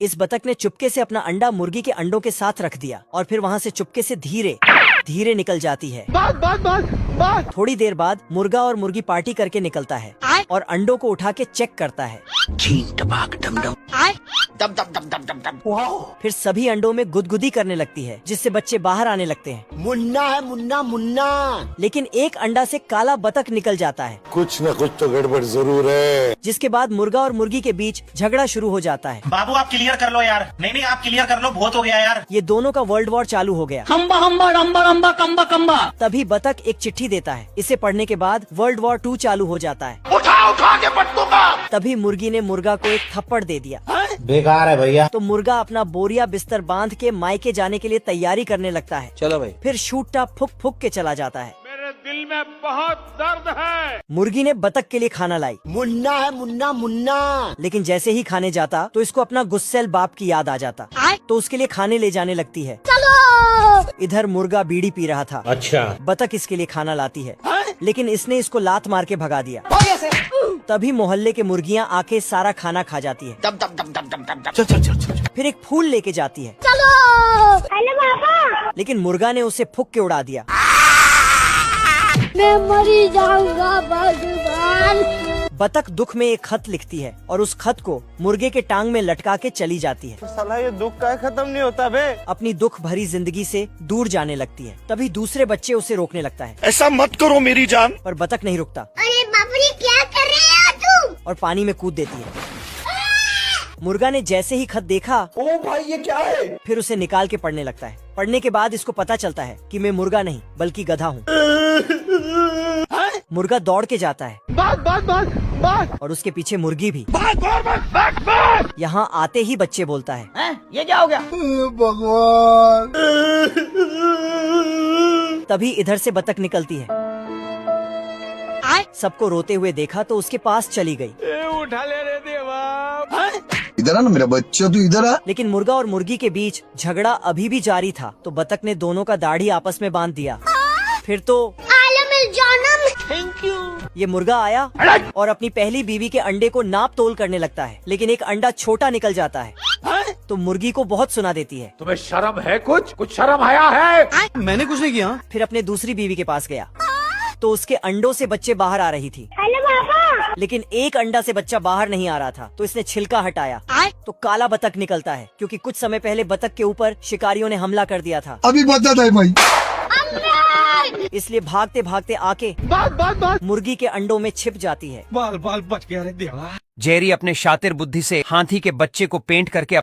इस बतख ने चुपके से अपना अंडा मुर्गी के अंडों के साथ रख दिया और फिर वहाँ से चुपके से धीरे धीरे निकल जाती है। थोड़ी देर बाद मुर्गा और मुर्गी पार्टी करके निकलता है और अंडों को उठा के चेक करता है। फिर सभी अंडों में गुदगुदी करने लगती है, जिससे बच्चे बाहर आने लगते हैं। मुन्ना है मुन्ना मुन्ना। लेकिन एक अंडा से काला बतख निकल जाता है। कुछ न कुछ तो गड़बड़ जरूर है। जिसके बाद मुर्गा और मुर्गी के बीच झगड़ा शुरू हो जाता है। बाबू आप क्लियर कर लो यार। नहीं आप क्लियर कर लो, बहुत हो गया यार। ये दोनों का वर्ल्ड वॉर चालू हो गया। हम्बा हम्बा रम्बा रम्बा कम्बा कम्बा। तभी बतख एक चिट्ठी देता है। इसे पढ़ने के बाद वर्ल्ड वॉर 2 चालू हो जाता है। उठा के पट्टू का। तभी मुर्गी ने मुर्गा को एक थप्पड़ दे दिया। बेकार है भैया। तो मुर्गा अपना बोरिया बिस्तर बांध के मायके जाने के लिए तैयारी करने लगता है। चलो भाई। फिर शूटा फुक फुक के चला जाता है। मेरे दिल में बहुत दर्द है। मुर्गी ने बतख के लिए खाना लाई। मुन्ना है मुन्ना मुन्ना। लेकिन जैसे ही खाने जाता तो इसको अपना गुस्सैल बाप की याद आ जाता, तो उसके लिए खाने ले जाने लगती है। इधर मुर्गा बीड़ी पी रहा था। अच्छा। बतख इसके लिए खाना लाती है, लेकिन इसने इसको लात मार के भगा दिया। तभी मोहल्ले के मुर्गियाँ आके सारा खाना खा जाती है। फिर एक फूल लेके जाती है। हेलो पापा। लेकिन मुर्गा ने उसे फूक के उड़ा दिया। मैं मरी जाऊंगा भगवान। बतख दुख में एक खत लिखती है और उस खत को मुर्गे के टांग में लटका के चली जाती है। साला ये दुख का खत्म नहीं होता बे। अपनी दुख भरी जिंदगी से दूर जाने लगती है। तभी दूसरे बच्चे उसे रोकने लगता है, ऐसा मत करो मेरी जान। पर बतख नहीं रुकता अरे बाप रे क्या कर रहे हो तुम? और पानी में कूद देती है। मुर्गा ने जैसे ही खत देखा, ओ भाई ये क्या है? फिर उसे निकाल के पढ़ने लगता है। पढ़ने के बाद इसको पता चलता है कि मैं मुर्गा नहीं बल्कि गधा हूँ। मुर्गा दौड़ के जाता है और उसके पीछे मुर्गी भी। यहाँ आते ही बच्चे बोलता है, ये क्या हो गया? भगवान। तभी इधर से बतख निकलती है। सबको रोते हुए देखा तो उसके पास चली गई। उठा ले रे देवा। इधर आ ना मेरा बच्चा, तू इधर आ। लेकिन मुर्गा और मुर्गी के बीच झगड़ा अभी भी जारी था, तो बतख ने दोनों का दाढ़ी आपस में बांध दिया। फिर तो थैंक यू। ये मुर्गा आया और अपनी पहली बीवी के अंडे को नाप तोल करने लगता है, लेकिन एक अंडा छोटा निकल जाता है। तो मुर्गी को बहुत सुना देती है। तुम्हें शर्म है? कुछ शर्म आया है? मैंने कुछ नहीं किया। फिर अपने दूसरी बीवी के पास गया तो उसके अंडों से बच्चे बाहर आ रही थी। हेलो पापा। लेकिन एक अंडा से बच्चा बाहर नहीं आ रहा था, तो इसने छिलका हटाया तो काला बतख निकलता है, क्योंकि कुछ समय पहले बतख के ऊपर शिकारियों ने हमला कर दिया था। अभी बता दे भाई। इसलिए भागते भागते आके मुर्गी के अंडों में छिप जाती है। बाल बच गया रे देवा। जेरी अपने शातिर बुद्धि से हाथी के बच्चे को पेंट करके